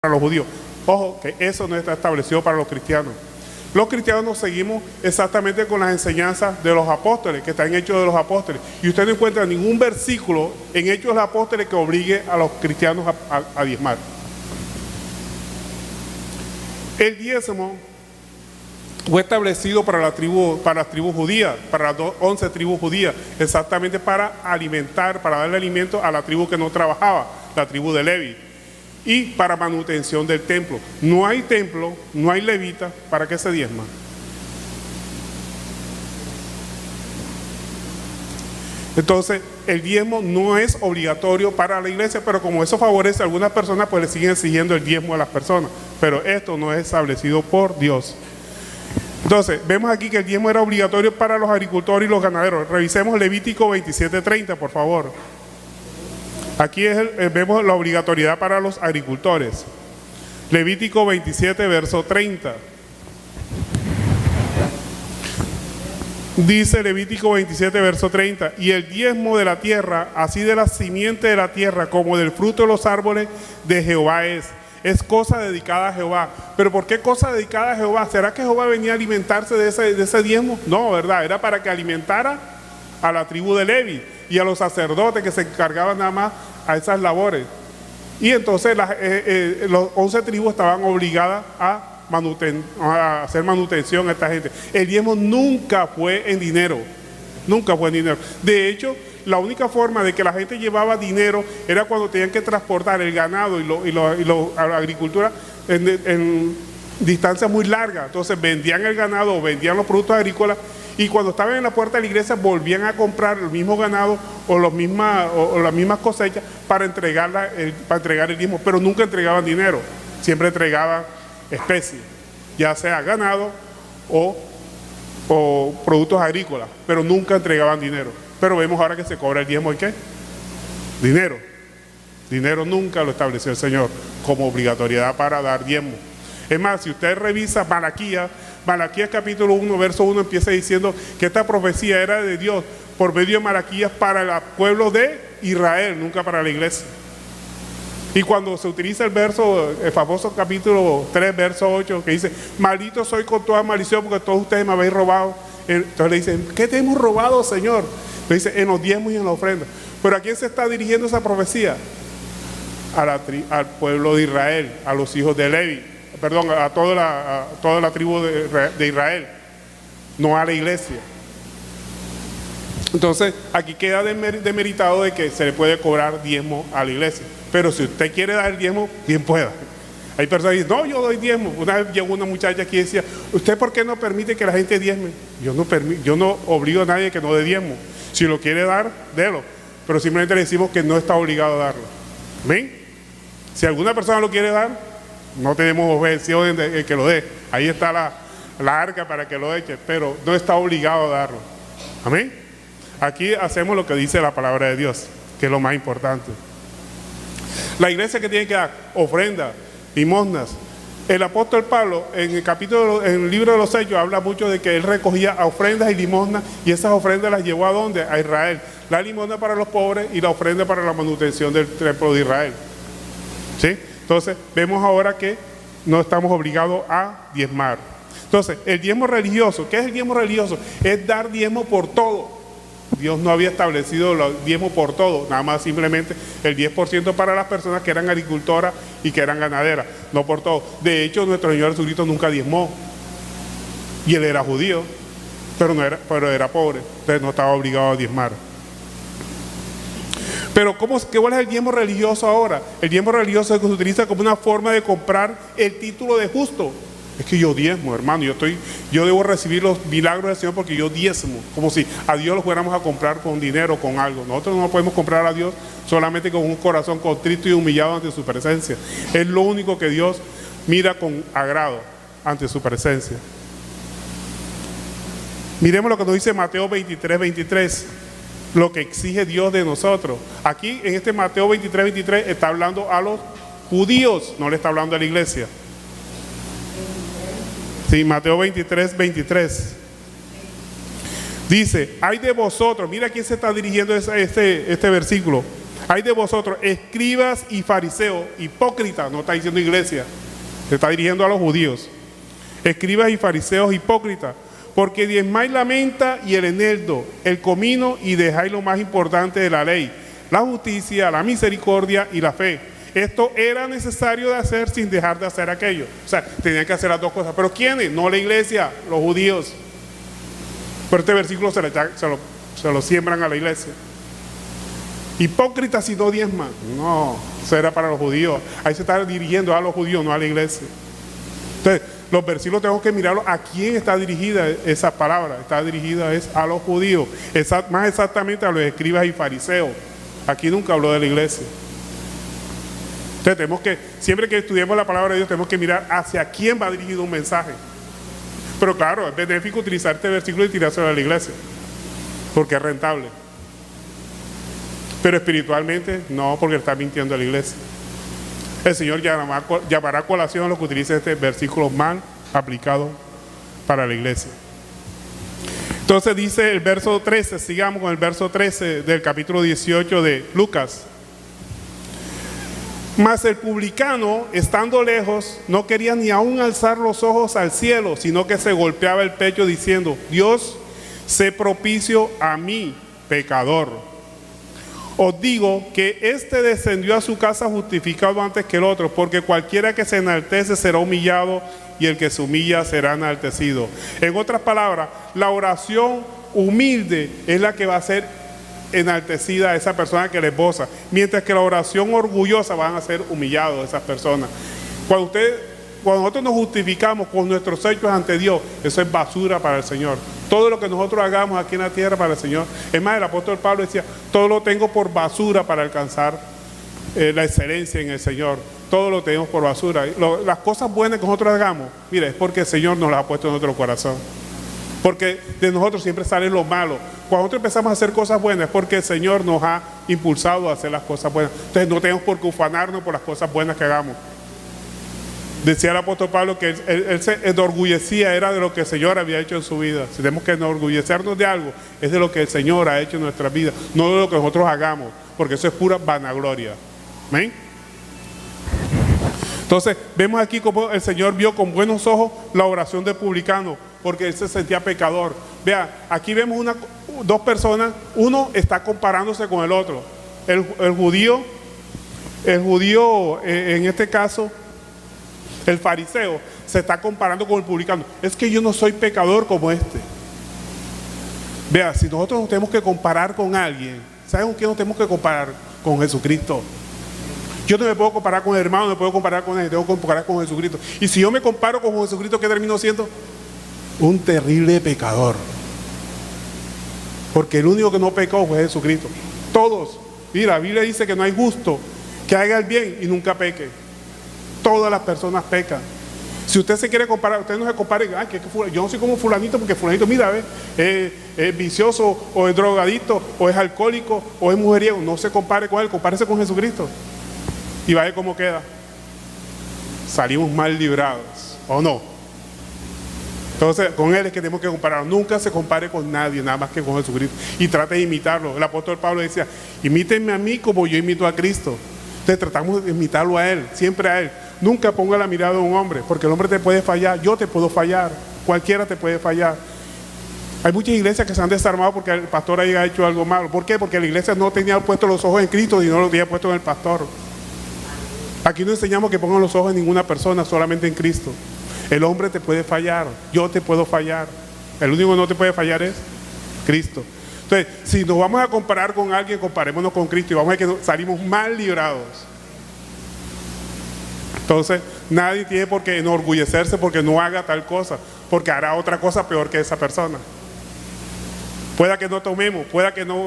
para los judíos. Ojo, que eso no está establecido para los cristianos. Los cristianos nos seguimos exactamente con las enseñanzas de los apóstoles, que están en Hechos de los Apóstoles. Y usted no encuentra ningún versículo en Hechos de los Apóstoles que obligue a los cristianos a diezmar. El diezmo fue establecido para las tribus judías, para las 11 tribus judías, exactamente para alimentar, para darle alimento a la tribu que no trabajaba, la tribu de Levi, y para manutención del templo. No hay templo, no hay levita, ¿para qué se diezma? Entonces, el diezmo no es obligatorio para la iglesia, pero como eso favorece a algunas personas, pues le siguen exigiendo el diezmo a las personas. Pero esto no es establecido por Dios. Entonces, vemos aquí que el diezmo era obligatorio para los agricultores y los ganaderos. Revisemos Levítico 27:30, por favor. Aquí vemos la obligatoriedad para los agricultores. Levítico 27, verso 30. Dice Levítico 27, verso 30, y el diezmo de la tierra, así de la simiente de la tierra, como del fruto de los árboles de Jehová es cosa dedicada a Jehová. ¿Pero por qué cosa dedicada a Jehová? ¿Será que Jehová venía a alimentarse de ese diezmo? No, ¿verdad? Era para que alimentara a la tribu de Levi y a los sacerdotes que se encargaban nada más a esas labores. Y entonces los 11 tribus estaban obligadas a hacer manutención a esta gente. El diezmo nunca fue en dinero, nunca fue en dinero. De hecho, la única forma de que la gente llevaba dinero era cuando tenían que transportar el ganado y la agricultura en distancias muy largas. Entonces vendían el ganado o vendían los productos agrícolas, y cuando estaban en la puerta de la iglesia volvían a comprar el mismo ganado o las mismas cosechas para entregar el diezmo, pero nunca entregaban dinero, siempre entregaban especies, ya sea ganado o productos agrícolas, pero nunca entregaban dinero. Pero vemos ahora que se cobra el diezmo, ¿y qué? Dinero. Dinero nunca lo estableció el Señor como obligatoriedad para dar diezmo. Es más, si usted revisa Malaquías capítulo 1, verso 1, empieza diciendo que esta profecía era de Dios por medio de Malaquías para el pueblo de Israel, nunca para la iglesia. Y cuando se utiliza el famoso capítulo 3, verso 8, que dice, maldito soy con toda maldición porque todos ustedes me habéis robado. Entonces le dicen, ¿qué te hemos robado, Señor? Le dice, en los diezmos y en la ofrenda. Pero ¿a quién se está dirigiendo esa profecía? Al pueblo de Israel, a los hijos de Levi, perdón, a toda la tribu de Israel, no a la iglesia. Entonces, aquí queda demeritado de que se le puede cobrar diezmo a la iglesia. Pero si usted quiere dar el diezmo, bien pueda. Hay personas que dicen, no, yo doy diezmo. Una vez llegó una muchacha aquí y decía, ¿usted por qué no permite que la gente diezme? Yo no obligo a nadie que no dé diezmo. Si lo quiere dar, délo. Pero simplemente le decimos que no está obligado a darlo. ¿Ven? Si alguna persona lo quiere dar, no tenemos objeción de que lo dé. Ahí está la arca para que lo eche, pero no está obligado a darlo. Amén. Aquí hacemos lo que dice la palabra de Dios, que es lo más importante. La iglesia que tiene que dar ofrenda, limosnas. El apóstol Pablo en el libro de los Hechos habla mucho de que él recogía ofrendas y limosnas, y esas ofrendas las llevó ¿a dónde? A Israel. La limosna para los pobres y la ofrenda para la manutención del templo de Israel. ¿Sí? Entonces vemos ahora que no estamos obligados a diezmar. Entonces, el diezmo religioso, ¿qué es el diezmo religioso? Es dar diezmo por todo. Dios no había establecido el diezmo por todo, nada más simplemente el 10% para las personas que eran agricultoras y que eran ganaderas, no por todo. De hecho, nuestro Señor Jesucristo nunca diezmó, y él era judío, pero era pobre, entonces no estaba obligado a diezmar. Pero ¿cuál es el diezmo religioso ahora? El diezmo religioso es que se utiliza como una forma de comprar el título de justo. Es que yo diezmo, hermano, yo debo recibir los milagros del Señor porque yo diezmo, como si a Dios lo fuéramos a comprar con dinero, con algo. Nosotros no podemos comprar a Dios solamente con un corazón contrito y humillado ante su presencia. Es lo único que Dios mira con agrado ante su presencia. Miremos lo que nos dice Mateo 23:23, lo que exige Dios de nosotros. Aquí en este Mateo 23:23 está hablando a los judíos, no le está hablando a la iglesia. Sí, Mateo 23:23. Dice, ay de vosotros, mira a quién se está dirigiendo este versículo. Hay de vosotros, escribas y fariseos, hipócritas, no está diciendo iglesia, se está dirigiendo a los judíos. Escribas y fariseos hipócritas, porque diezmáis la menta y el eneldo, el comino, y dejáis lo más importante de la ley, la justicia, la misericordia y la fe. Esto era necesario de hacer sin dejar de hacer aquello. O sea, tenían que hacer las dos cosas. ¿Pero quiénes? No la iglesia, los judíos. Pero este versículo se lo siembran a la iglesia. Hipócritas si no diezman. No, eso era para los judíos. Ahí se está dirigiendo a los judíos, no a la iglesia. Entonces, los versículos tenemos que mirarlos a quién está dirigida esa palabra. Está dirigida es a los judíos, más exactamente a los escribas y fariseos. Aquí nunca habló de la iglesia. Entonces tenemos que, siempre que estudiemos la palabra de Dios, tenemos que mirar hacia quién va dirigido un mensaje. Pero claro, es benéfico utilizar este versículo y tirárselo a la iglesia, porque es rentable. Pero espiritualmente, no, porque está mintiendo a la iglesia. El Señor llamará a colación a los que utilicen este versículo mal aplicado para la iglesia. Entonces dice el verso 13, sigamos con el verso 13 del capítulo 18 de Lucas. Mas el publicano, estando lejos, no quería ni aún alzar los ojos al cielo, sino que se golpeaba el pecho diciendo: Dios, sé propicio a mí, pecador. Os digo que éste descendió a su casa justificado antes que el otro, porque cualquiera que se enaltece será humillado, y el que se humilla será enaltecido. En otras palabras, la oración humilde es la que va a ser enaltecida a esa persona que les boza, mientras que la oración orgullosa van a ser humillados esas personas. Cuando nosotros nos justificamos con nuestros hechos ante Dios, eso es basura para el Señor. Todo lo que nosotros hagamos aquí en la tierra para el Señor. Es más, el apóstol Pablo decía: todo lo tengo por basura para alcanzar la excelencia en el Señor. Todo lo tenemos por basura. Las cosas buenas que nosotros hagamos, mira, es porque el Señor nos las ha puesto en nuestro corazón. Porque de nosotros siempre sale lo malo. Cuando nosotros empezamos a hacer cosas buenas es porque el Señor nos ha impulsado a hacer las cosas buenas. Entonces no tenemos por qué ufanarnos por las cosas buenas que hagamos. Decía el apóstol Pablo que él se enorgullecía, era de lo que el Señor había hecho en su vida. Si tenemos que enorgullecernos de algo, es de lo que el Señor ha hecho en nuestra vida, no de lo que nosotros hagamos, porque eso es pura vanagloria. ¿Amén? Entonces, vemos aquí cómo el Señor vio con buenos ojos la oración del publicano, porque él se sentía pecador. Vea, aquí vemos dos personas, uno está comparándose con el otro. El judío, en este caso, el fariseo, se está comparando con el publicano. Es que yo no soy pecador como este. Vea, si nosotros nos tenemos que comparar con alguien, ¿saben con quién nos tenemos que comparar? Con Jesucristo. Yo no me puedo comparar con el hermano, no me puedo comparar con él, tengo que comparar con Jesucristo. Y si yo me comparo con Jesucristo, ¿qué termino siendo? Un terrible pecador. Porque el único que no pecó fue Jesucristo. Todos. Mira, la Biblia dice que no hay justo que haga el bien y nunca peque. Todas las personas pecan. Si usted se quiere comparar, usted no se compare, yo no soy como fulanito, porque fulanito, mira, es vicioso, o es drogadito, o es alcohólico, o es mujeriego. No se compare con él, compárese con Jesucristo. Y vaya cómo queda. Salimos mal librados, ¿o no? Entonces, con él es que tenemos que comparar. Nunca se compare con nadie, nada más que con Jesucristo. Y trate de imitarlo. El apóstol Pablo decía: imítenme a mí como yo imito a Cristo. Entonces tratamos de imitarlo a él, siempre a él. Nunca ponga la mirada en un hombre, porque el hombre te puede fallar, yo te puedo fallar, cualquiera te puede fallar. Hay muchas iglesias que se han desarmado porque el pastor haya hecho algo malo. ¿Por qué? Porque la iglesia no tenía puesto los ojos en Cristo y no los tenía puesto en el pastor. Aquí no enseñamos que pongan los ojos en ninguna persona, solamente en Cristo. El hombre te puede fallar, yo te puedo fallar. El único que no te puede fallar es Cristo. Entonces, si nos vamos a comparar con alguien, comparémonos con Cristo y vamos a ver que salimos mal librados. Entonces, nadie tiene por qué enorgullecerse porque no haga tal cosa, porque hará otra cosa peor que esa persona. Pueda que no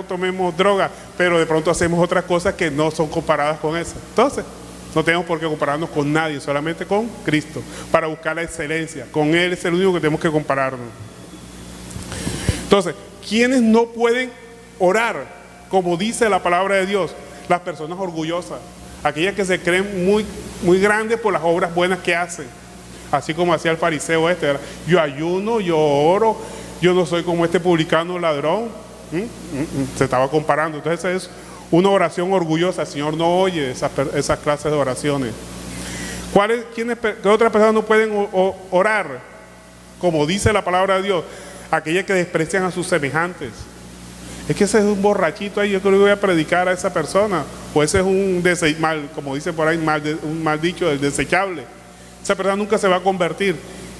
tomemos droga, pero de pronto hacemos otras cosas que no son comparadas con esa. Entonces, no tenemos por qué compararnos con nadie, solamente con Cristo, para buscar la excelencia. Con Él es el único que tenemos que compararnos. Entonces, ¿quiénes no pueden orar como dice la palabra de Dios? Las personas orgullosas, aquellas que se creen muy, muy grandes por las obras buenas que hacen, así como hacía el fariseo este, ¿verdad? Yo ayuno, yo oro, yo no soy como este publicano ladrón. Se estaba comparando. Entonces es Una oración orgullosa, el Señor no oye esas clases de oraciones. ¿Qué otras personas no pueden orar? Como dice la palabra de Dios, aquellas que desprecian a sus semejantes. Es que ese es un borrachito ahí, yo creo que voy a predicar a esa persona. O ese es un como dice por ahí, un mal dicho, el desechable. Esa persona nunca se va a convertir.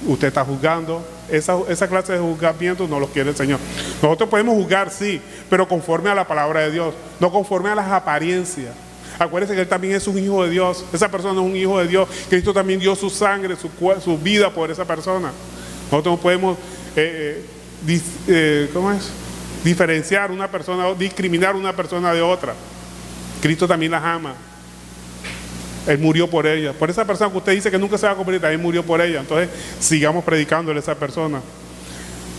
Usted está juzgando. Esa clase de juzgamiento no los quiere el Señor. Nosotros podemos juzgar, sí, pero conforme a la palabra de Dios, no conforme a las apariencias. Acuérdense que Él también es un hijo de Dios. Esa persona es un hijo de Dios. Cristo también dio su sangre, su vida por esa persona. Nosotros no podemos diferenciar una persona, discriminar una persona de otra. Cristo también las ama. Él murió por ella. Por esa persona que usted dice que nunca se va a convertir, también murió por ella. Entonces, sigamos predicándole a esa persona.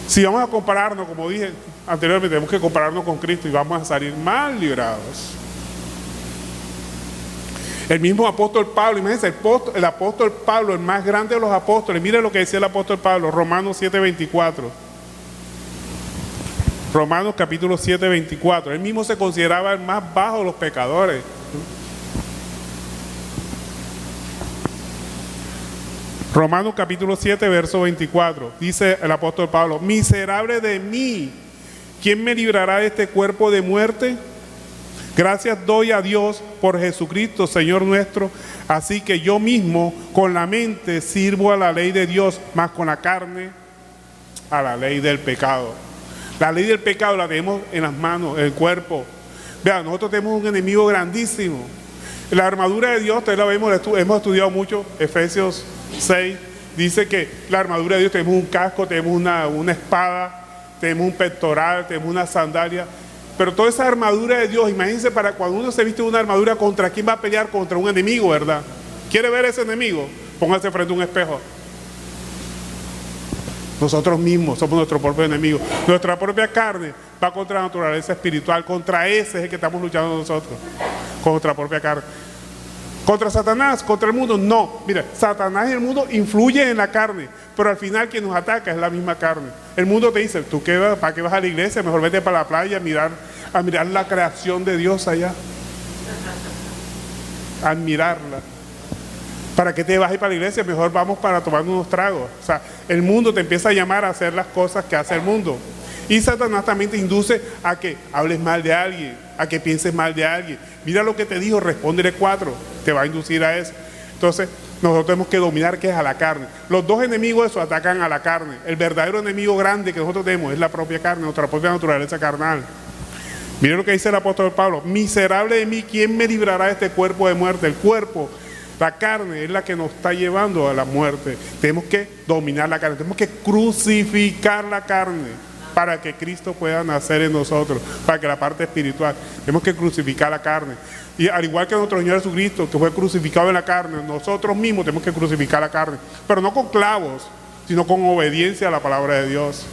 Si vamos a compararnos, como dije anteriormente, tenemos que compararnos con Cristo y vamos a salir mal librados. El mismo apóstol Pablo, imagínense, el apóstol Pablo, el más grande de los apóstoles, mire lo que decía el apóstol Pablo, Romanos 7:24. Romanos capítulo 7:24. Él mismo se consideraba el más bajo de los pecadores. Romanos capítulo 7, verso 24. Dice el apóstol Pablo: miserable de mí, ¿quién me librará de este cuerpo de muerte? Gracias doy a Dios por Jesucristo, Señor nuestro. Así que yo mismo con la mente sirvo a la ley de Dios, más con la carne a la ley del pecado. La ley del pecado la tenemos en las manos, en el cuerpo. Vean, nosotros tenemos un enemigo grandísimo. La armadura de Dios, ustedes la vemos, hemos estudiado mucho, Efesios 6, dice que la armadura de Dios, tenemos un casco, tenemos una espada, tenemos un pectoral, tenemos una sandalia. Pero toda esa armadura de Dios, imagínense, para cuando uno se viste una armadura, ¿contra quién va a pelear? Contra un enemigo, ¿verdad? ¿Quiere ver ese enemigo? Póngase frente a un espejo. Nosotros mismos somos nuestro propio enemigo. Nuestra propia carne va contra la naturaleza espiritual. Contra ese es el que estamos luchando nosotros. Con nuestra propia carne. Contra Satanás, contra el mundo, no. Mira, Satanás y el mundo influyen en la carne, pero al final quien nos ataca es la misma carne. El mundo te dice: ¿tú para qué vas a la iglesia? Mejor vete para la playa a mirar la creación de Dios allá. A admirarla. ¿Para qué te vas a ir para la iglesia? Mejor vamos para tomar unos tragos. O sea, el mundo te empieza a llamar a hacer las cosas que hace el mundo. Y Satanás también te induce a que hables mal de alguien, a que pienses mal de alguien. Mira lo que te dijo, respóndele 4, te va a inducir a eso. Entonces, nosotros tenemos que dominar, que es a la carne. Los dos enemigos de eso atacan a la carne. El verdadero enemigo grande que nosotros tenemos es la propia carne, nuestra propia naturaleza carnal. Mire lo que dice el apóstol Pablo: miserable de mí, ¿quién me librará de este cuerpo de muerte? El cuerpo, la carne, es la que nos está llevando a la muerte. Tenemos que dominar la carne, tenemos que crucificar la carne para que Cristo pueda nacer en nosotros, para que la parte espiritual, tenemos que crucificar la carne. Y al igual que nuestro Señor Jesucristo, que fue crucificado en la carne, nosotros mismos tenemos que crucificar la carne, pero no con clavos, sino con obediencia a la palabra de Dios.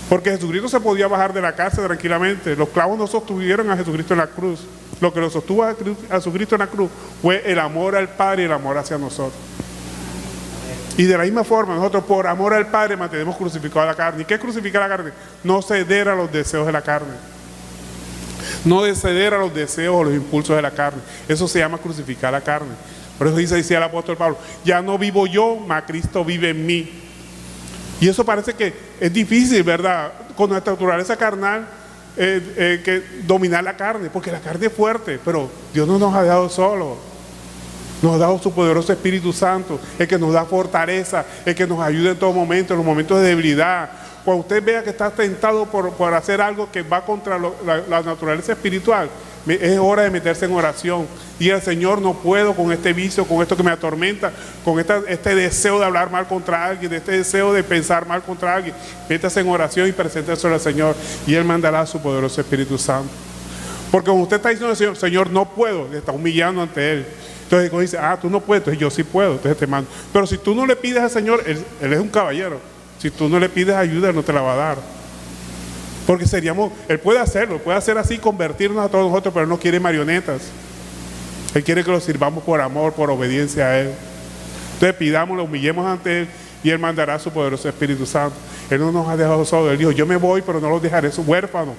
Porque Jesucristo se podía bajar de la cárcel tranquilamente. Los clavos no sostuvieron a Jesucristo en la cruz. Lo que lo sostuvo a Jesucristo en la cruz fue el amor al Padre y el amor hacia nosotros. Y de la misma forma, nosotros por amor al Padre mantenemos crucificada la carne. ¿Y qué es crucificar la carne? No ceder a los deseos de la carne. No ceder a los deseos o los impulsos de la carne. Eso se llama crucificar la carne. Por eso decía el apóstol Pablo: ya no vivo yo, mas Cristo vive en mí. Y eso parece que es difícil, ¿verdad? Con nuestra naturaleza carnal, que dominar la carne, porque la carne es fuerte, pero Dios no nos ha dejado solos. Nos ha dado su poderoso Espíritu Santo, el que nos da fortaleza, el que nos ayuda en todo momento, en los momentos de debilidad. Cuando usted vea que está tentado por hacer algo que va contra la naturaleza espiritual, es hora de meterse en oración. Y al Señor: no puedo con este vicio, con esto que me atormenta, con este deseo de hablar mal contra alguien, este deseo de pensar mal contra alguien. Métase en oración y preséntese al Señor, y Él mandará su poderoso Espíritu Santo. Porque cuando usted está diciendo al Señor: Señor, no puedo, le está humillando ante Él. Entonces cuando dice: tú no puedes, entonces yo sí puedo, entonces te mando. Pero si tú no le pides al Señor, Él es un caballero. Si tú no le pides ayuda, Él no te la va a dar. Porque Él puede hacerlo, puede hacer así, convertirnos a todos nosotros, pero Él no quiere marionetas. Él quiere que lo sirvamos por amor, por obediencia a Él. Entonces pidámoslo, humillemos ante Él, y Él mandará su poderoso Espíritu Santo. Él no nos ha dejado solos. Él dijo: yo me voy, pero no los dejaré huérfanos.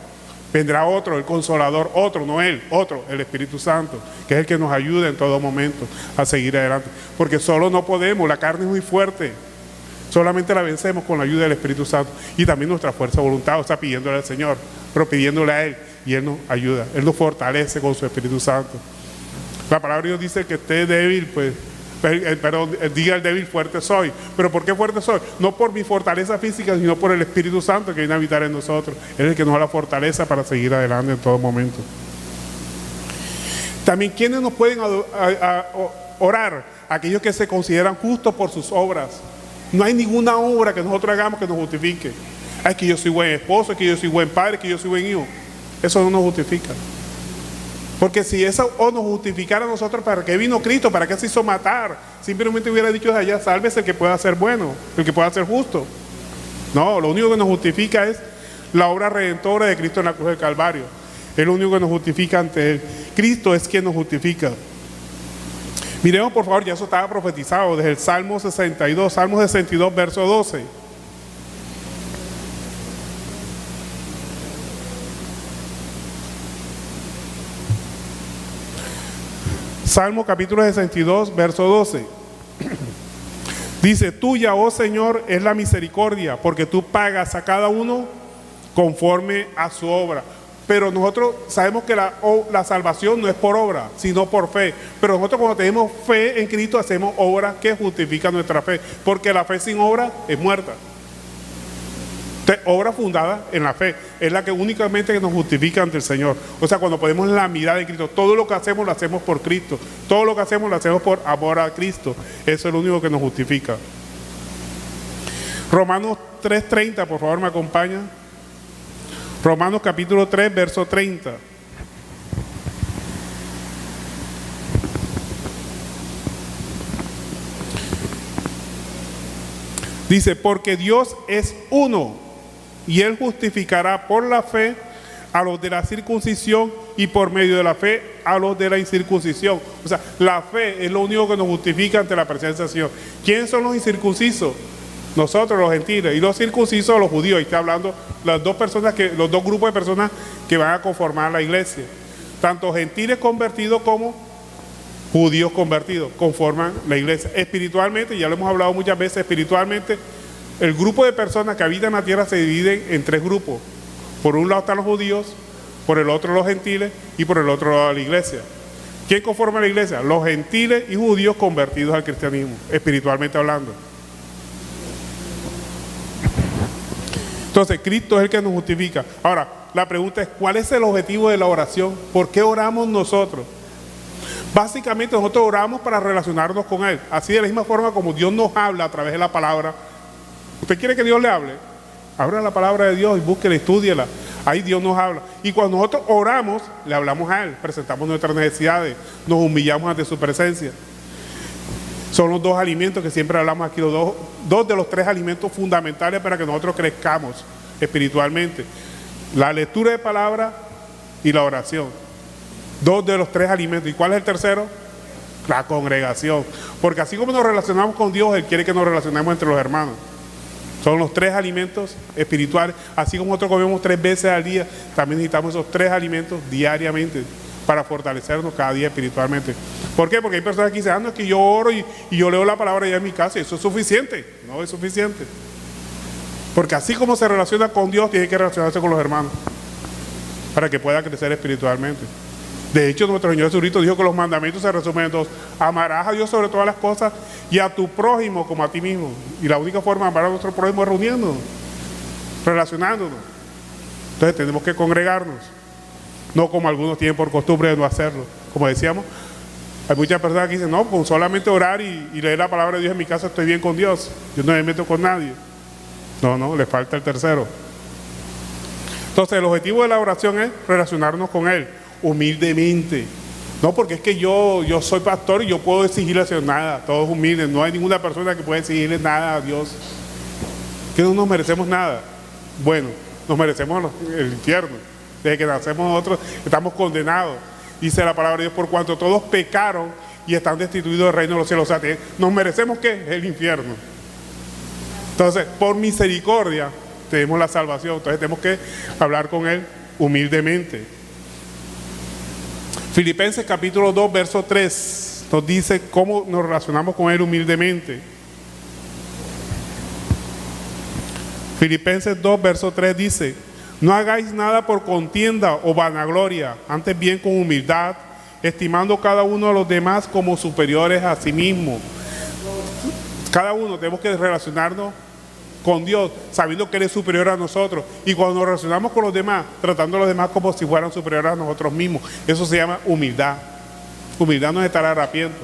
Vendrá otro, el Consolador, otro, no Él, otro, el Espíritu Santo, que es el que nos ayuda en todo momento a seguir adelante. Porque solo no podemos, la carne es muy fuerte. Solamente la vencemos con la ayuda del Espíritu Santo y también nuestra fuerza de voluntad, o sea, pidiéndole al Señor, pero pidiéndole a Él, y Él nos ayuda, Él nos fortalece con su Espíritu Santo. La palabra de Dios dice que esté débil, pues, perdón, diga el débil, fuerte soy. ¿Pero por qué fuerte soy? No por mi fortaleza física, sino por el Espíritu Santo que viene a habitar en nosotros. Él es el que nos da la fortaleza para seguir adelante en todo momento. También, ¿quiénes nos pueden orar? Aquellos que se consideran justos por sus obras. No hay ninguna obra que nosotros hagamos que nos justifique. Es que yo soy buen esposo, es que yo soy buen padre, es que yo soy buen hijo. Eso no nos justifica. Porque si eso nos justificara a nosotros, ¿para qué vino Cristo? ¿Para qué se hizo matar? Simplemente hubiera dicho de allá, sálvese el que pueda ser bueno, el que pueda ser justo. No, lo único que nos justifica es la obra redentora de Cristo en la cruz del Calvario. Es lo único que nos justifica ante Él. Cristo es quien nos justifica. Miremos por favor, ya eso estaba profetizado desde el Salmo 62, Salmo 62, verso 12. Salmo capítulo 62, verso 12. Dice, tuya, oh Señor, es la misericordia, porque tú pagas a cada uno conforme a su obra. Pero nosotros sabemos que la salvación no es por obra, sino por fe. Pero nosotros cuando tenemos fe en Cristo hacemos obras que justifican nuestra fe. Porque la fe sin obra es muerta. Entonces, obra fundada en la fe es la que únicamente nos justifica ante el Señor. O sea, cuando ponemos la mirada en Cristo, todo lo que hacemos lo hacemos por Cristo. Todo lo que hacemos lo hacemos por amor a Cristo. Eso es lo único que nos justifica. Romanos 3:30, por favor, me acompaña. Romanos capítulo 3, verso 30. Dice, porque Dios es uno y Él justificará por la fe a los de la circuncisión y por medio de la fe a los de la incircuncisión. O sea, la fe es lo único que nos justifica ante la presencia del Señor. ¿Quiénes son los incircuncisos? Nosotros, los gentiles, y los circuncisos, los judíos. Ahí está hablando los dos grupos de personas que van a conformar la iglesia. Tanto gentiles convertidos como judíos convertidos conforman la iglesia. Espiritualmente, ya lo hemos hablado muchas veces, espiritualmente, el grupo de personas que habitan la tierra se dividen en tres grupos. Por un lado están los judíos, por el otro los gentiles y por el otro lado la iglesia. ¿Quién conforma la iglesia? Los gentiles y judíos convertidos al cristianismo, espiritualmente hablando. Entonces, Cristo es el que nos justifica. Ahora, la pregunta es, ¿cuál es el objetivo de la oración? ¿Por qué oramos nosotros? Básicamente, nosotros oramos para relacionarnos con Él. Así de la misma forma como Dios nos habla a través de la palabra. ¿Usted quiere que Dios le hable? Abra la palabra de Dios y búsquela, estúdiela. Ahí Dios nos habla. Y cuando nosotros oramos, le hablamos a Él, presentamos nuestras necesidades, nos humillamos ante su presencia. Son los dos alimentos que siempre hablamos aquí, dos de los tres alimentos fundamentales para que nosotros crezcamos espiritualmente. La lectura de palabra y la oración. Dos de los tres alimentos. ¿Y cuál es el tercero? La congregación. Porque así como nos relacionamos con Dios, Él quiere que nos relacionemos entre los hermanos. Son los tres alimentos espirituales. Así como nosotros comemos 3 veces al día, también necesitamos esos 3 alimentos diariamente para fortalecernos cada día espiritualmente. ¿Por qué? Porque hay personas que dicen, no, es que yo oro y yo leo la palabra ya en mi casa y eso es suficiente. No es suficiente. Porque así como se relaciona con Dios, tiene que relacionarse con los hermanos para que pueda crecer espiritualmente. De hecho, nuestro Señor Jesucristo dijo que los mandamientos se resumen en 2. Amarás a Dios sobre todas las cosas y a tu prójimo como a ti mismo. Y la única forma de amar a nuestro prójimo es reuniéndonos, relacionándonos. Entonces tenemos que congregarnos. No como algunos tienen por costumbre de no hacerlo. Como decíamos, hay muchas personas que dicen, no, con solamente orar y leer la palabra de Dios en mi casa estoy bien con Dios. Yo no me meto con nadie. No, le falta el tercero. Entonces el objetivo de la oración es relacionarnos con Él humildemente. No, porque es que yo soy pastor y yo puedo exigirle hacer nada. Todos humildes. No hay ninguna persona que pueda exigirle nada a Dios. Que no nos merecemos nada. Bueno, nos merecemos el infierno. Desde que nacemos nosotros estamos condenados. Dice la palabra de Dios, por cuanto todos pecaron y están destituidos del reino de los cielos. O sea, nos merecemos ¿qué? El infierno. Entonces, por misericordia tenemos la salvación. Entonces tenemos que hablar con Él humildemente. Filipenses capítulo 2, verso 3 nos dice cómo nos relacionamos con Él humildemente. Filipenses 2, verso 3 dice: no hagáis nada por contienda o vanagloria, antes bien con humildad, estimando cada uno a los demás como superiores a sí mismo. Cada uno tenemos que relacionarnos con Dios, sabiendo que Él es superior a nosotros. Y cuando nos relacionamos con los demás, tratando a los demás como si fueran superiores a nosotros mismos. Eso se llama humildad. Humildad no es estar harapiento.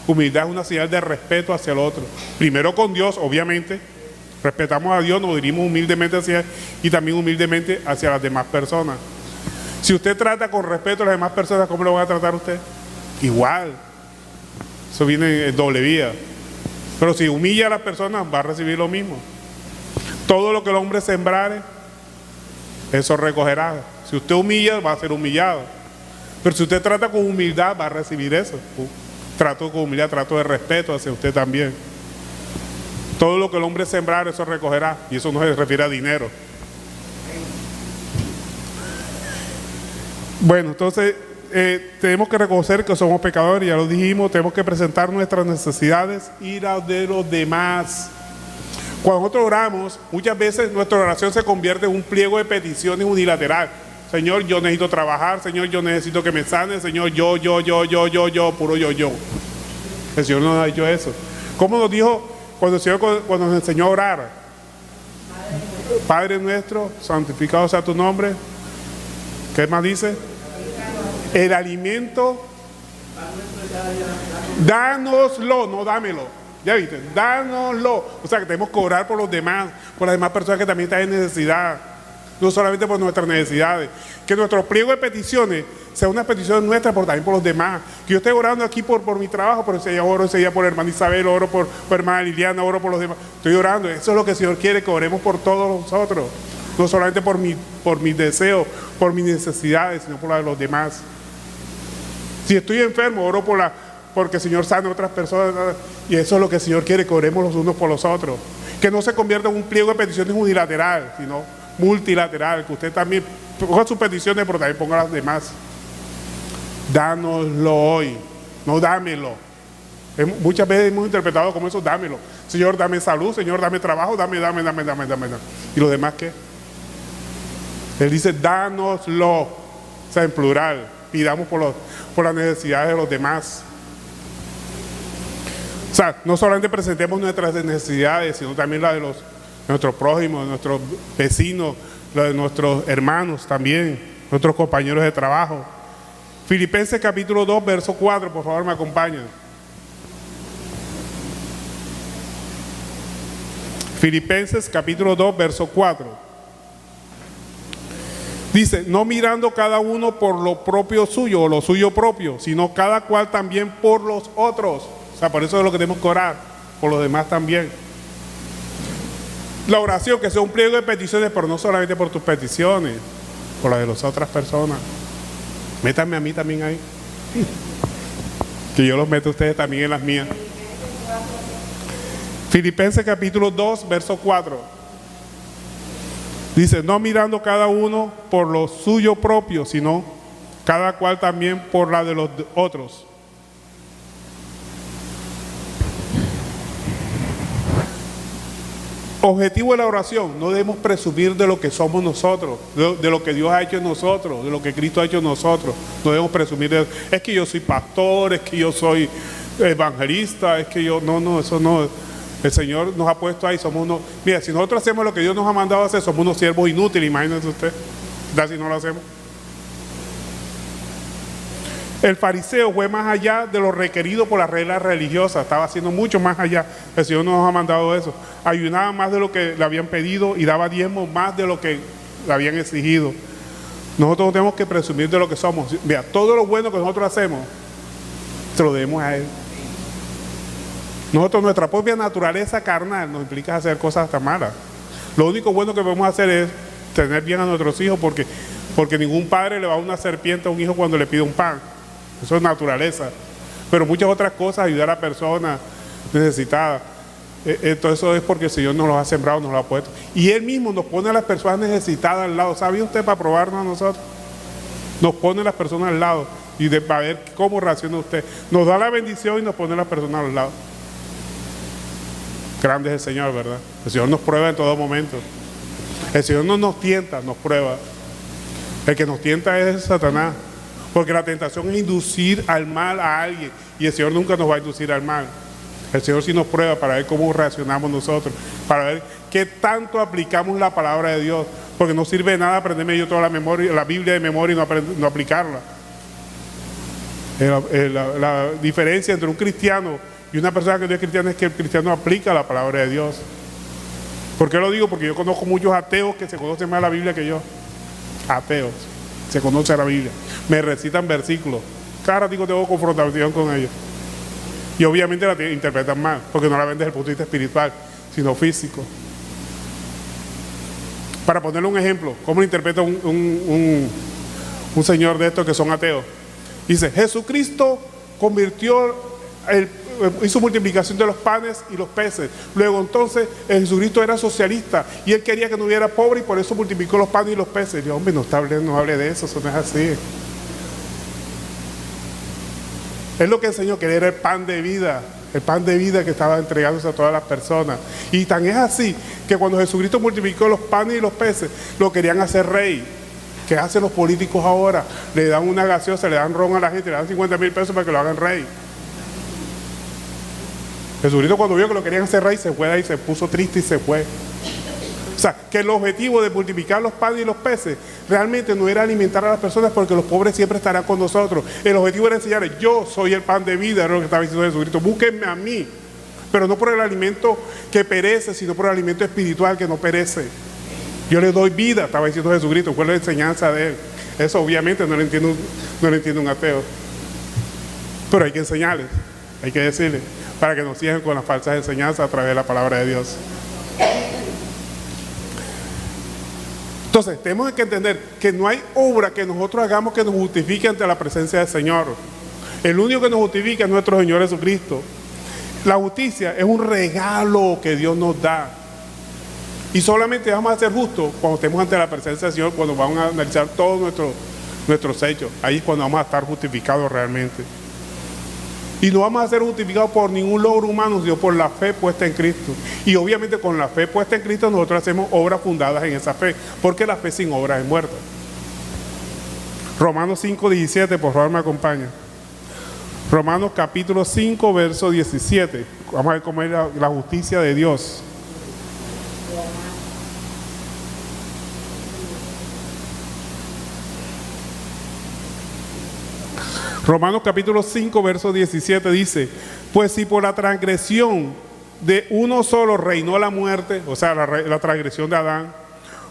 Humildad es una señal de respeto hacia el otro. Primero con Dios, obviamente. Respetamos a Dios, nos dirigimos humildemente hacia Él y también humildemente hacia las demás personas. Si usted trata con respeto a las demás personas, ¿cómo lo van a tratar usted? Igual. Eso viene en doble vía. Pero si humilla a las personas, va a recibir lo mismo. Todo lo que el hombre sembrare, eso recogerá. Si usted humilla, va a ser humillado. Pero si usted trata con humildad, va a recibir eso. Trato con humildad, trato de respeto hacia usted también. Todo lo que el hombre sembrare, eso recogerá. Y eso no se refiere a dinero. Bueno, entonces tenemos que reconocer que somos pecadores, ya lo dijimos. Tenemos que presentar nuestras necesidades y las de los demás. Cuando nosotros oramos, muchas veces nuestra oración se convierte en un pliego de peticiones unilateral. Señor, yo necesito trabajar. Señor, yo necesito que me sane. Señor, yo, puro yo. El Señor nos ha dicho eso. ¿Cómo nos dijo cuando el Señor cuando nos enseñó a orar? Padre nuestro, santificado sea tu nombre. ¿Qué más dice? El alimento, dánoslo, no dámelo. Ya viste, dánoslo. O sea que tenemos que orar por los demás, por las demás personas que también están en necesidad. No solamente por nuestras necesidades. Que nuestro pliego de peticiones sea una petición nuestra, pero también por los demás. Que yo esté orando aquí por mi trabajo, pero ese día oro, ese día por hermana Isabel, oro por hermana Liliana, oro por los demás. Estoy orando. Eso es lo que el Señor quiere, que oremos por todos nosotros. No solamente por mis deseos, por mis necesidades, sino por las de los demás. Si estoy enfermo, oro porque el Señor sane a otras personas. Y eso es lo que el Señor quiere, que oremos los unos por los otros. Que no se convierta en un pliego de peticiones unilateral, sino multilateral. Que usted también ponga sus peticiones, pero también ponga las demás. Dánoslo hoy, no dámelo. Muchas veces hemos interpretado como eso, dámelo. Señor, dame salud. Señor, dame trabajo. Dame. ¿Y los demás qué? Él dice, dánoslo. O sea, en plural. Pidamos por las necesidades de los demás. O sea, no solamente presentemos nuestras necesidades, sino también las de nuestros prójimos, de nuestros vecinos, las de nuestros hermanos también, nuestros compañeros de trabajo. Filipenses capítulo 2, verso 4, por favor me acompañan. Filipenses capítulo 2, verso 4. Dice, no mirando cada uno por lo propio suyo o lo suyo propio, sino cada cual también por los otros. O sea, por eso es lo que tenemos que orar, por los demás también. La oración, que sea un pliego de peticiones, pero no solamente por tus peticiones, por las de las otras personas. Métanme a mí también ahí. Que yo los meto a ustedes también en las mías. Filipenses capítulo 2, verso 4. Dice, no mirando cada uno por lo suyo propio, sino cada cual también por la de los otros. Objetivo de la oración, no debemos presumir de lo que somos nosotros, de lo que Dios ha hecho en nosotros, de lo que Cristo ha hecho en nosotros. No debemos presumir de eso. Es que yo soy pastor, es que yo soy evangelista, es que yo... No, eso no. El Señor nos ha puesto ahí, somos unos... Mira, si nosotros hacemos lo que Dios nos ha mandado a hacer, somos unos siervos inútiles, imagínense usted. ¿Da si no lo hacemos? El fariseo fue más allá de lo requerido por las reglas religiosas, estaba haciendo mucho más allá. El Señor nos ha mandado eso. Ayunaba más de lo que le habían pedido y daba diezmos más de lo que le habían exigido. Nosotros no tenemos que presumir de lo que somos. Mira, todo lo bueno que nosotros hacemos, se lo debemos a Él. Nosotros, nuestra propia naturaleza carnal nos implica hacer cosas hasta malas. Lo único bueno que podemos hacer es tener bien a nuestros hijos, porque ningún padre le va a una serpiente a un hijo cuando le pide un pan. Eso es naturaleza. Pero muchas otras cosas, ayudar a personas necesitadas. Entonces eso es porque el Señor nos los ha sembrado, nos lo ha puesto. Y Él mismo nos pone a las personas necesitadas al lado. ¿Sabía usted para probarnos a nosotros? Nos pone a las personas al lado y para ver cómo reacciona usted. Nos da la bendición y nos pone a las personas al lado. Grande es el Señor, ¿verdad? El Señor nos prueba en todo momento. El Señor no nos tienta, nos prueba. El que nos tienta es Satanás. Porque la tentación es inducir al mal a alguien. Y el Señor nunca nos va a inducir al mal. El Señor sí nos prueba para ver cómo reaccionamos nosotros, para ver qué tanto aplicamos la palabra de Dios, porque no sirve de nada aprenderme yo toda la Biblia de memoria y no aplicarla. La diferencia entre un cristiano y una persona que no es cristiana es que el cristiano aplica la palabra de Dios. ¿Por qué lo digo? Porque yo conozco muchos ateos que se conocen más la Biblia que yo. Ateos, se conocen la Biblia, me recitan versículos, cada ratito tengo confrontación con ellos. Y obviamente la interpretan mal, porque no la ven desde el punto de vista espiritual, sino físico. Para ponerle un ejemplo, ¿cómo lo interpreta un señor de estos que son ateos? Dice, Jesucristo hizo multiplicación de los panes y los peces. Luego entonces Jesucristo era socialista y él quería que no hubiera pobre y por eso multiplicó los panes y los peces. Y yo, hombre, no hable de eso no es así. Es lo que enseñó, que era el pan de vida que estaba entregándose a todas las personas. Y tan es así que cuando Jesucristo multiplicó los panes y los peces, lo querían hacer rey. ¿Qué hacen los políticos ahora? Le dan una gaseosa, le dan ron a la gente, le dan 50,000 pesos para que lo hagan rey. Jesucristo cuando vio que lo querían hacer rey, se fue de ahí, se puso triste y se fue. O sea, que el objetivo de multiplicar los panes y los peces realmente no era alimentar a las personas porque los pobres siempre estarán con nosotros. El objetivo era enseñarles, yo soy el pan de vida, era lo que estaba diciendo Jesucristo, búsquenme a mí, pero no por el alimento que perece, sino por el alimento espiritual que no perece. Yo les doy vida, estaba diciendo Jesucristo, fue la enseñanza de él. Eso obviamente no lo entiende un ateo, pero hay que enseñarles, hay que decirles, para que no sigan con las falsas enseñanzas a través de la palabra de Dios. Entonces, tenemos que entender que no hay obra que nosotros hagamos que nos justifique ante la presencia del Señor. El único que nos justifica es nuestro Señor Jesucristo. La justicia es un regalo que Dios nos da. Y solamente vamos a ser justos cuando estemos ante la presencia del Señor, cuando vamos a analizar todos nuestros hechos. Ahí es cuando vamos a estar justificados realmente. Y no vamos a ser justificados por ningún logro humano, sino por la fe puesta en Cristo. Y obviamente con la fe puesta en Cristo nosotros hacemos obras fundadas en esa fe, porque la fe sin obras es muerta. Romanos 5:17, por favor me acompaña. Romanos capítulo 5, verso 17. Vamos a ver cómo es la justicia de Dios. Romanos capítulo 5, verso 17 dice, pues si por la transgresión de uno solo reinó la muerte, o sea, la transgresión de Adán,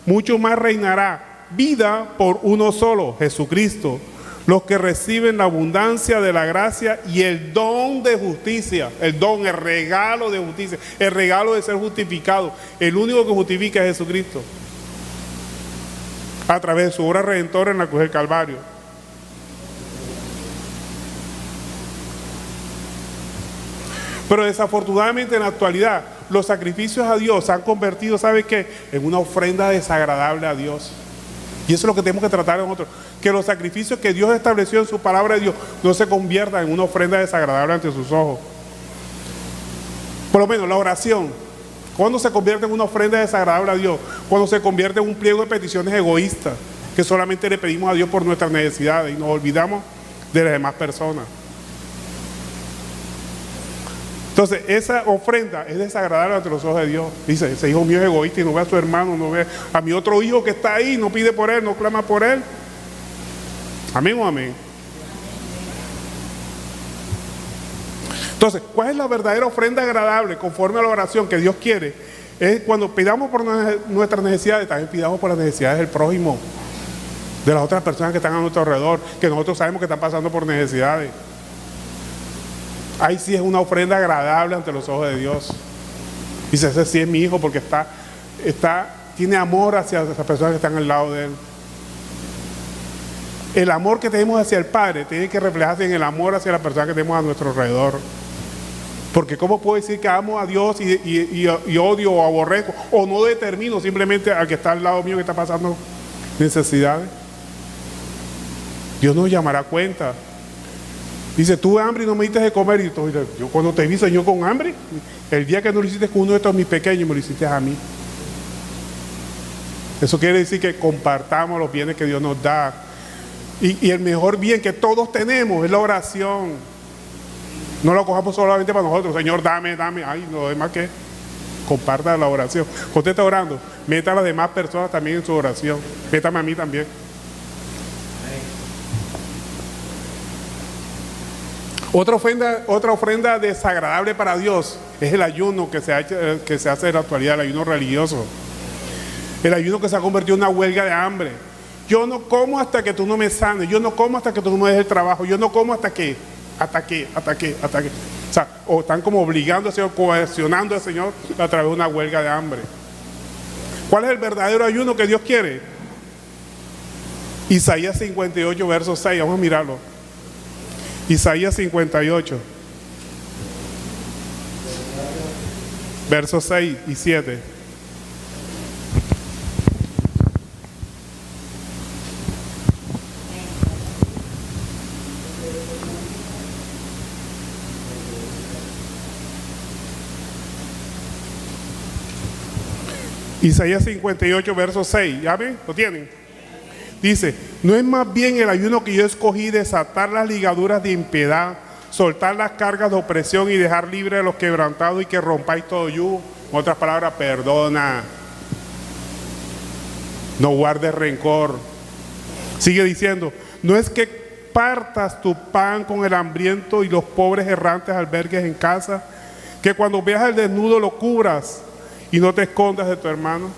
mucho más reinará vida por uno solo, Jesucristo, los que reciben la abundancia de la gracia y el don de justicia, el regalo de justicia, el regalo de ser justificado. El único que justifica es Jesucristo, a través de su obra redentora en la cruz del Calvario. Pero desafortunadamente en la actualidad los sacrificios a Dios se han convertido, ¿sabe qué? En una ofrenda desagradable a Dios. Y eso es lo que tenemos que tratar nosotros, que los sacrificios que Dios estableció en su palabra de Dios no se conviertan en una ofrenda desagradable ante sus ojos. Por lo menos la oración, ¿cuándo se convierte en una ofrenda desagradable a Dios? Cuando se convierte en un pliego de peticiones egoístas, que solamente le pedimos a Dios por nuestras necesidades y nos olvidamos de las demás personas. Entonces, esa ofrenda es desagradable ante los ojos de Dios. Dice, ese hijo mío es egoísta y no ve a su hermano, no ve a mi otro hijo que está ahí, no pide por él, no clama por él. Amén o amén. Entonces, ¿cuál es la verdadera ofrenda agradable conforme a la oración que Dios quiere? Es cuando pidamos por nuestras necesidades, también pidamos por las necesidades del prójimo, de las otras personas que están a nuestro alrededor, que nosotros sabemos que están pasando por necesidades. Ahí sí es una ofrenda agradable ante los ojos de Dios. Dice, ese sí es mi hijo porque tiene amor hacia esas personas que están al lado de él. El amor que tenemos hacia el Padre tiene que reflejarse en el amor hacia las personas que tenemos a nuestro alrededor. Porque ¿cómo puedo decir que amo a Dios y odio o aborrezco? O no determino simplemente al que está al lado mío que está pasando necesidades. Dios nos llamará a cuenta. Dice, tuve hambre y no me diste de comer. Y yo cuando te vi, Señor, con hambre, el día que no lo hiciste con uno de estos mis pequeños, me lo hiciste a mí. Eso quiere decir que compartamos los bienes que Dios nos da. Y el mejor bien que todos tenemos es la oración. No lo cojamos solamente para nosotros. Señor, dame. Ay, lo demás que comparta la oración. Cuando usted está orando, meta a las demás personas también en su oración. Métame a mí también. Otra ofrenda desagradable para Dios es el ayuno que se hace en la actualidad, el ayuno religioso. El ayuno que se ha convertido en una huelga de hambre. Yo no como hasta que tú no me sanes. Yo no como hasta que tú no me des el trabajo. Yo no como hasta que. O sea, o están como obligando al Señor, coercionando al Señor a través de una huelga de hambre. ¿Cuál es el verdadero ayuno que Dios quiere? Isaías 58, verso 6. Vamos a mirarlo. Isaías 58, versos 6 y 7. Isaías 58, verso 6. ¿Ya ven? ¿Lo tienen? Dice, ¿no es más bien el ayuno que yo escogí desatar las ligaduras de impiedad, soltar las cargas de opresión y dejar libre a los quebrantados y que rompáis todo yugo? En otras palabras, perdona. No guardes rencor. Sigue diciendo, ¿no es que partas tu pan con el hambriento y los pobres errantes albergues en casa? Que cuando veas al desnudo lo cubras y no te escondas de tu hermano.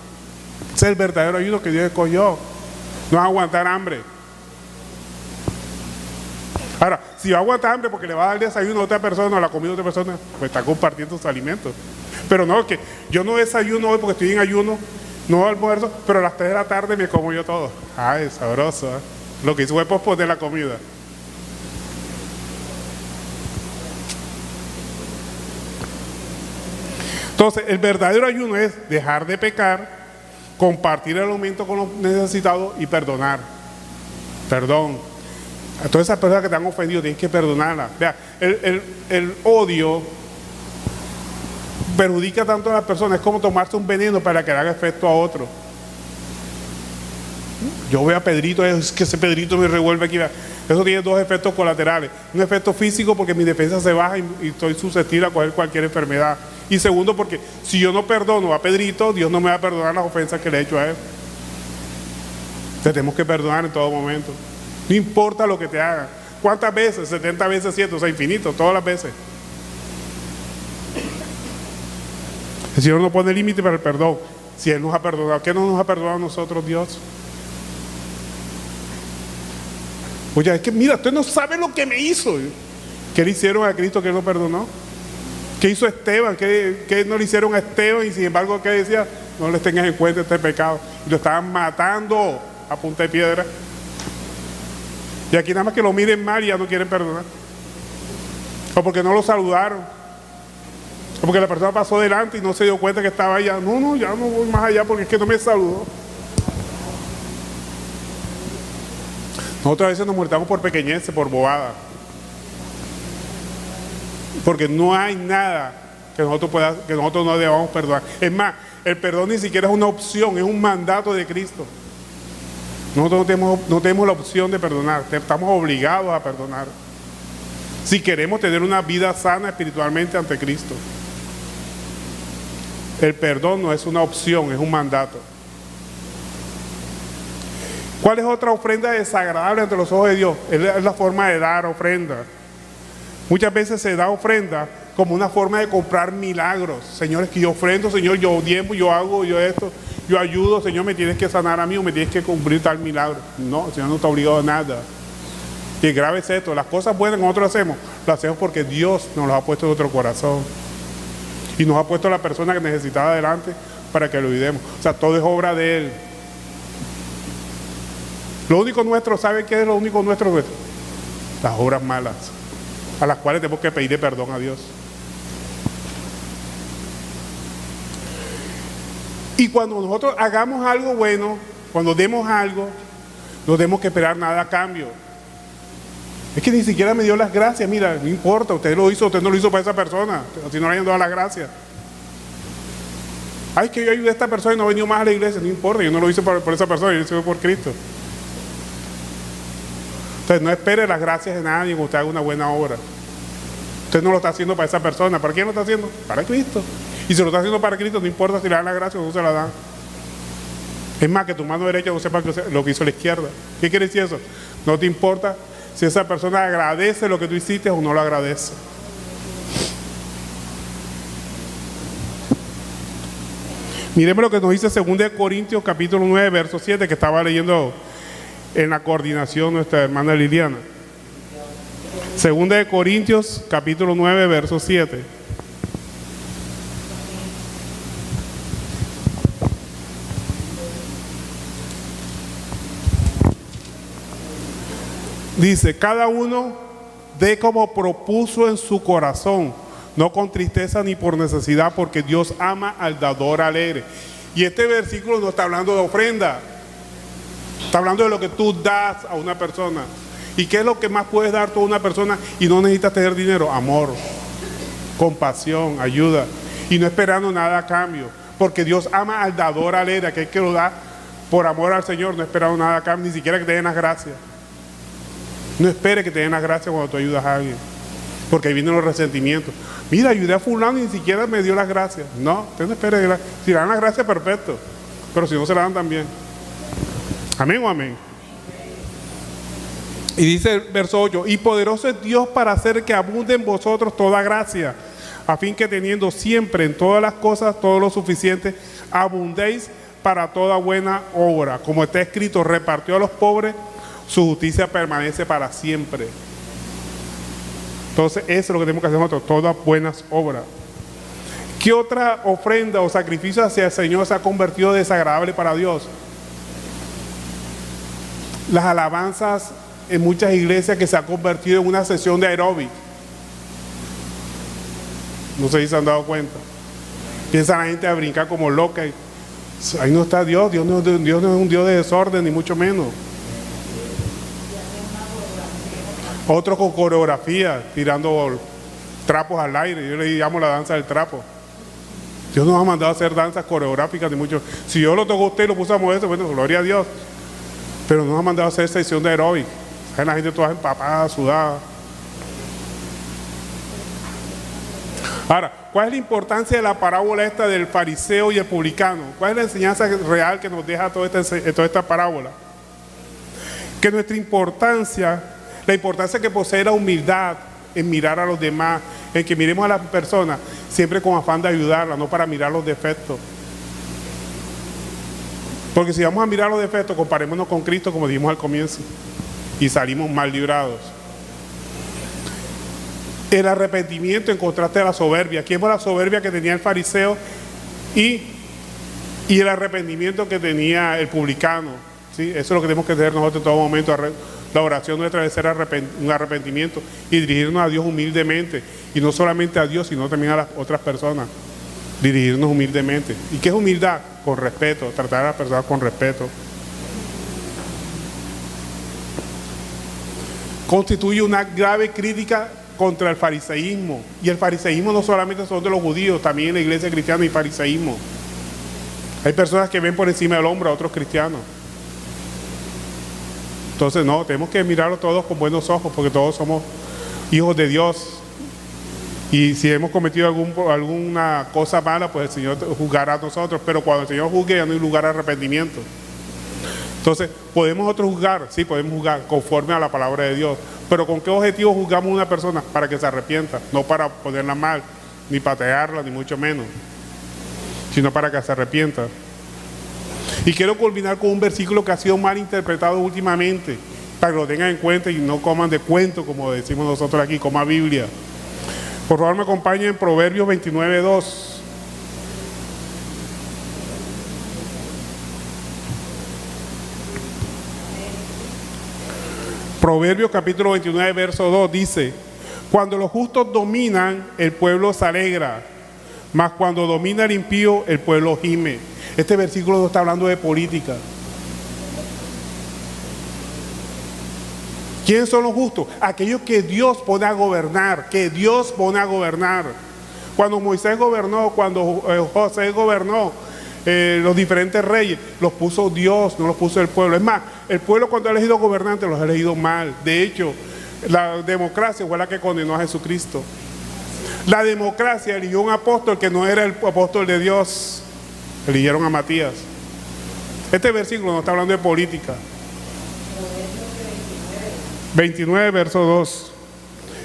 Ese es el verdadero ayuno que Dios escogió. No es aguantar hambre. Ahora, si va a aguantar hambre porque le va a dar desayuno a otra persona o la comida a otra persona, pues está compartiendo sus alimentos. Pero no, que yo no desayuno hoy porque estoy en ayuno, no almuerzo, pero a las 3 de la tarde me como yo todo. Ay, sabroso, ¿eh? Lo que hizo fue posponer la comida. Entonces, el verdadero ayuno es dejar de pecar, compartir el alimento con los necesitados y perdonar. Perdón. A todas esas personas que te han ofendido tienes que perdonarlas. Vea, el odio perjudica tanto a las personas, es como tomarse un veneno para que le haga efecto a otro. Yo veo a Pedrito, es que ese Pedrito me revuelve aquí. Eso tiene dos efectos colaterales. Un efecto físico porque mi defensa se baja y estoy susceptible a coger cualquier enfermedad. Y segundo, porque si yo no perdono a Pedrito, Dios no me va a perdonar las ofensas que le he hecho a él. Te tenemos que perdonar en todo momento. No importa lo que te hagan. ¿Cuántas veces? 70 veces 7, o sea, infinito, todas las veces. El Señor no pone límite para el perdón. Si Él nos ha perdonado, ¿qué no nos ha perdonado a nosotros, Dios? Oye, es que mira, usted no sabe lo que me hizo. ¿Qué le hicieron a Cristo que Él no perdonó? ¿Qué hizo Esteban? ¿Qué no le hicieron a Esteban? Y sin embargo, ¿qué decía? No les tengas en cuenta este pecado. Y lo estaban matando a punta de piedra. Y aquí nada más que lo miren mal y ya no quieren perdonar. O porque no lo saludaron. O porque la persona pasó delante y no se dio cuenta que estaba allá. No, ya no voy más allá porque es que no me saludó. Nosotros a veces nos molestamos por pequeñeces, por bobada. Porque no hay nada que nosotros no debamos perdonar. Es más, el perdón ni siquiera es una opción, es un mandato de Cristo. Nosotros no tenemos la opción de perdonar, estamos obligados a perdonar. Si queremos tener una vida sana espiritualmente ante Cristo. El perdón no es una opción, es un mandato. ¿Cuál es otra ofrenda desagradable ante los ojos de Dios? Es la forma de dar ofrenda. Muchas veces se da ofrenda como una forma de comprar milagros. Señores, que yo ofrendo, Señor, yo diezmo, yo hago, yo esto, yo ayudo, Señor, me tienes que sanar a mí o me tienes que cumplir tal milagro. No, el Señor no está obligado a nada. Y grave es esto, las cosas buenas que nosotros hacemos, las hacemos porque Dios nos las ha puesto en nuestro corazón. Y nos ha puesto a la persona que necesitaba delante para que lo olvidemos. O sea, todo es obra de Él. Lo único nuestro, ¿sabe qué es lo único nuestro? Las obras malas, a las cuales tenemos que pedirle perdón a Dios. Y cuando nosotros hagamos algo bueno, cuando demos algo, no tenemos que esperar nada a cambio. Es que ni siquiera me dio las gracias. Mira, no importa, usted lo hizo, usted no lo hizo para esa persona, si no le hayan dado las gracias. Ay, que yo ayudé a esta persona y no ha venido más a la iglesia. No importa, yo no lo hice por esa persona, yo lo hice por Cristo. Entonces no espere las gracias de nadie cuando usted haga una buena obra. Usted no lo está haciendo para esa persona. ¿Para quién lo está haciendo? Para Cristo. Y si lo está haciendo para Cristo, no importa si le dan la gracia o no se la dan. Es más, que tu mano derecha no sepa lo que hizo la izquierda. ¿Qué quiere decir eso? No te importa si esa persona agradece lo que tú hiciste o no lo agradece. Miremos lo que nos dice 2 Corintios capítulo 9, verso 7, que estaba leyendo en la coordinación nuestra hermana Liliana. 2 Corintios capítulo 9, verso 7. Dice, cada uno dé como propuso en su corazón, no con tristeza ni por necesidad, porque Dios ama al dador alegre. Y este versículo no está hablando de ofrenda, está hablando de lo que tú das a una persona. ¿Y qué es lo que más puedes dar tú a una persona y no necesitas tener dinero? Amor, compasión, ayuda, y no esperando nada a cambio, porque Dios ama al dador alegre, aquel que lo da por amor al Señor, no esperando nada a cambio, ni siquiera que te den las gracias. No espere que te den las gracias cuando tú ayudas a alguien, porque ahí vienen los resentimientos. Mira, ayudé a fulano y ni siquiera me dio las gracias. No, usted no espere. Si le dan las gracias, perfecto, pero si no se la dan también. Amén o amén. Y dice el verso 8, y poderoso es Dios para hacer que abunde en vosotros toda gracia, a fin que teniendo siempre en todas las cosas todo lo suficiente, abundéis para toda buena obra. Como está escrito, repartió a los pobres, su justicia permanece para siempre. Entonces eso es lo que tenemos que hacer nosotros, todas buenas obras. ¿Qué otra ofrenda o sacrificio hacia el Señor se ha convertido desagradable para Dios? Las alabanzas en muchas iglesias, que se ha convertido en una sesión de aeróbic. No sé si se han dado cuenta. Piensa la gente a brincar como loca. Ahí no está Dios. Dios no es un Dios de desorden, ni mucho menos. Otros con coreografía, tirando trapos al aire. Yo le llamo la danza del trapo. Dios nos ha mandado a hacer danzas coreográficas de muchos. Si yo lo tocó a usted y lo puse a moverse, bueno, gloria a Dios. Pero nos ha mandado a hacer sesión de aeróbic. La gente toda empapada, sudada. Ahora, ¿cuál es la importancia de la parábola esta del fariseo y el publicano? ¿Cuál es la enseñanza real que nos deja toda esta parábola? Que nuestra importancia, la importancia que posee la humildad en mirar a los demás, en que miremos a las personas siempre con afán de ayudarlas, no para mirar los defectos. Porque si vamos a mirar los defectos, comparémonos con Cristo, como dijimos al comienzo, y salimos mal librados. El arrepentimiento en contraste a la soberbia. Aquí vemos la soberbia que tenía el fariseo y el arrepentimiento que tenía el publicano, ¿sí? Eso es lo que tenemos que tener nosotros en todo momento. La oración nuestra debe ser un arrepentimiento y dirigirnos a Dios humildemente. Y no solamente a Dios, sino también a las otras personas. Dirigirnos humildemente. ¿Y qué es humildad? Con respeto, tratar a las personas con respeto. Constituye una grave crítica contra el fariseísmo. Y el fariseísmo no solamente son de los judíos, también en la iglesia cristiana hay fariseísmo. Hay personas que ven por encima del hombro a otros cristianos. Entonces no, tenemos que mirarlo todos con buenos ojos, porque todos somos hijos de Dios. Y si hemos cometido alguna cosa mala, pues el Señor juzgará a nosotros. Pero cuando el Señor juzgue, ya no hay lugar a arrepentimiento. Entonces, ¿podemos nosotros juzgar? Sí, podemos juzgar conforme a la palabra de Dios. Pero ¿con qué objetivo juzgamos a una persona? Para que se arrepienta, no para ponerla mal, ni patearla, ni mucho menos, sino para que se arrepienta. Y quiero culminar con un versículo que ha sido mal interpretado últimamente, para que lo tengan en cuenta y no coman de cuento, como decimos nosotros aquí, coma Biblia. Por favor, me acompañen en Proverbios 29:2. Proverbios capítulo 29, verso 2 dice: cuando los justos dominan, el pueblo se alegra, mas cuando domina el impío, el pueblo gime. Este versículo no está hablando de política. ¿Quiénes son los justos? Aquellos que Dios pone a gobernar, que Dios pone a gobernar. Cuando Moisés gobernó, cuando José gobernó, los diferentes reyes, los puso Dios, no los puso el pueblo. Es más, el pueblo cuando ha elegido gobernantes los ha elegido mal. De hecho, la democracia fue la que condenó a Jesucristo. La democracia eligió un apóstol que no era el apóstol de Dios. Eligieron a Matías. Este versículo no está hablando de política. 29, verso 2.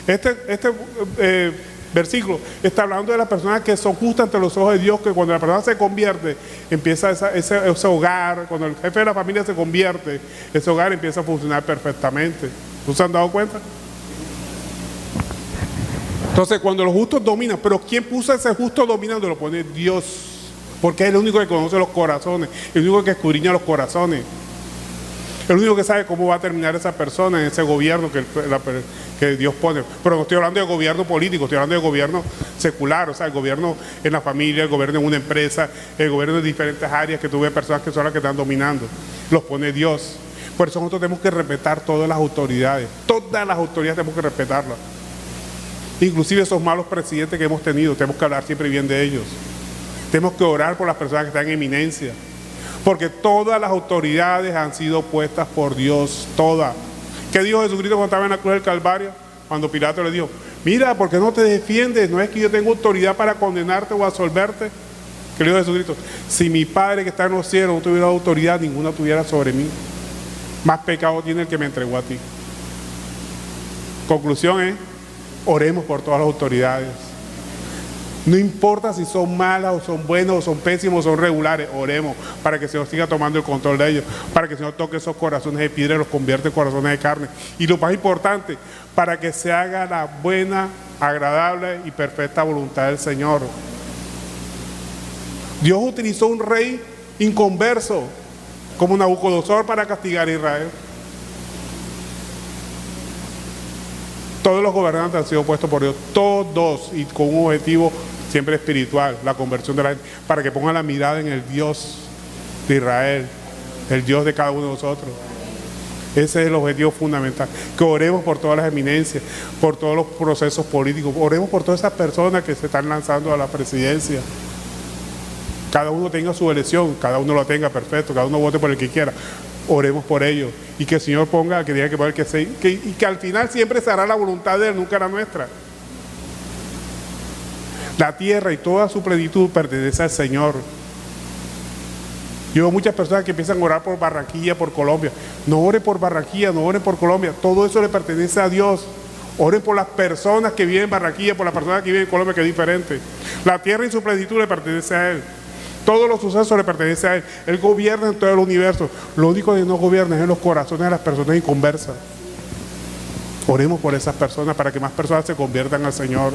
Este versículo está hablando de las personas que son justas ante los ojos de Dios, que cuando la persona se convierte, empieza ese hogar, cuando el jefe de la familia se convierte, ese hogar empieza a funcionar perfectamente. ¿No se han dado cuenta? Entonces, cuando los justos dominan, pero ¿quién puso ese justo dominando? Lo pone Dios, porque es el único que conoce los corazones, el único que escudriña los corazones. El único que sabe cómo va a terminar esa persona en ese gobierno que Dios pone. Pero no estoy hablando de gobierno político, estoy hablando de gobierno secular, o sea, el gobierno en la familia, el gobierno en una empresa, el gobierno en diferentes áreas que tú ves personas que son las que están dominando. Los pone Dios. Por eso nosotros tenemos que respetar todas las autoridades tenemos que respetarlas. Inclusive esos malos presidentes que hemos tenido, tenemos que hablar siempre bien de ellos. Tenemos que orar por las personas que están en eminencia. Porque todas las autoridades han sido puestas por Dios, todas. ¿Qué dijo Jesucristo cuando estaba en la cruz del Calvario? Cuando Pilato le dijo, mira, ¿por qué no te defiendes? No es que yo tengo autoridad para condenarte o absolverte. ¿Qué le dijo Jesucristo? Si mi Padre que está en los cielos no tuviera autoridad, ninguna tuviera sobre mí. Más pecado tiene el que me entregó a ti. Conclusión es, oremos por todas las autoridades. No importa si son malas o son buenas o son pésimas o son regulares, oremos para que el Señor siga tomando el control de ellos, para que el Señor toque esos corazones de piedra y los convierta en corazones de carne. Y lo más importante, para que se haga la buena, agradable y perfecta voluntad del Señor. Dios utilizó un rey inconverso como Nabucodonosor para castigar a Israel. Todos los gobernantes han sido puestos por Dios, todos, y con un objetivo siempre espiritual, la conversión de la gente, para que pongan la mirada en el Dios de Israel, el Dios de cada uno de nosotros. Ese es el objetivo fundamental, que oremos por todas las eminencias, por todos los procesos políticos, oremos por todas esas personas que se están lanzando a la presidencia. Cada uno tenga su elección, cada uno lo tenga perfecto, cada uno vote por el que quiera. Oremos por ellos y que el Señor ponga, que diga que poder y que al final siempre se hará la voluntad de Él, nunca la nuestra. La tierra y toda su plenitud pertenece al Señor. Yo veo muchas personas que empiezan a orar por Barranquilla, por Colombia. No oren por Barranquilla, no oren por Colombia, todo eso le pertenece a Dios. Oren por las personas que viven en Barranquilla, por las personas que viven en Colombia, que es diferente. La tierra y su plenitud le pertenece a Él. Todos los sucesos le pertenecen a Él. Él gobierna en todo el universo. Lo único que no gobierna es en los corazones de las personas inconversas. Oremos por esas personas para que más personas se conviertan al Señor,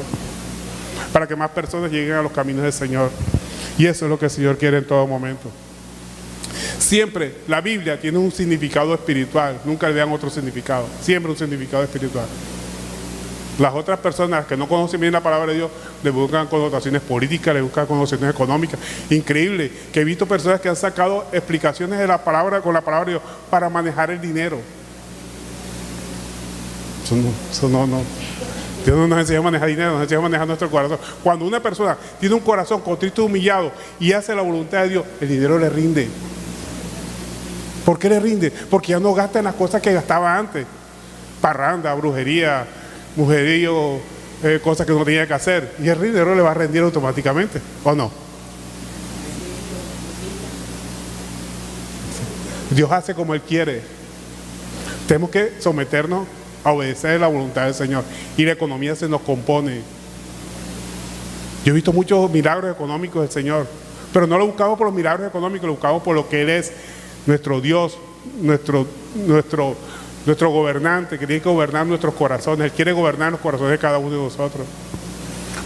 para que más personas lleguen a los caminos del Señor. Y eso es lo que el Señor quiere en todo momento. Siempre la Biblia tiene un significado espiritual. Nunca le dan otro significado. Siempre un significado espiritual. Las otras personas que no conocen bien la palabra de Dios le buscan connotaciones políticas, le buscan connotaciones económicas. Increíble que he visto personas que han sacado explicaciones de la palabra con la palabra de Dios para manejar el dinero. Eso no. Dios no nos enseña a manejar dinero, nos enseña a manejar nuestro corazón. Cuando una persona tiene un corazón contrito y humillado y hace la voluntad de Dios, el dinero le rinde. ¿Por qué le rinde? Porque ya no gasta en las cosas que gastaba antes. Parranda, brujería, mujerío, cosas que no tenía que hacer, y el dinero le va a rendir automáticamente, ¿o no? Dios hace como Él quiere. Tenemos que someternos a obedecer la voluntad del Señor, y la economía se nos compone. Yo he visto muchos milagros económicos del Señor, pero no lo buscamos por los milagros económicos, lo buscamos por lo que Él es, nuestro Dios, nuestro gobernante, que tiene que gobernar nuestros corazones. Él quiere gobernar los corazones de cada uno de nosotros.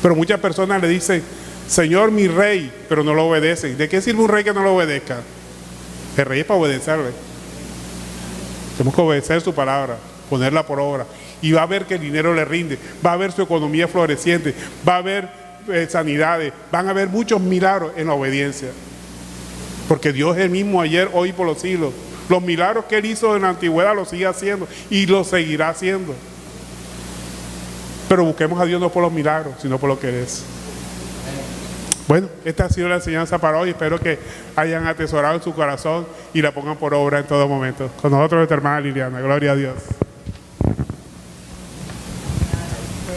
Pero muchas personas le dicen, Señor, mi rey, pero no lo obedecen. ¿De qué sirve un rey que no lo obedezca? El rey es para obedecerle. Tenemos que obedecer su palabra, ponerla por obra. Y va a ver que el dinero le rinde, va a ver su economía floreciente, va a haber sanidades, van a haber muchos milagros en la obediencia. Porque Dios es el mismo ayer, hoy y por los siglos. Los milagros que Él hizo en la antigüedad los sigue haciendo y los seguirá haciendo. Pero busquemos a Dios no por los milagros, sino por lo que Él es. Bueno, esta ha sido la enseñanza para hoy. Espero que hayan atesorado en su corazón y la pongan por obra en todo momento. Con nosotros nuestra hermana Liliana. Gloria a Dios.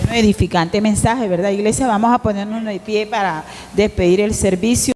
Bueno, edificante mensaje, ¿verdad, iglesia? Vamos a ponernos de pie para despedir el servicio.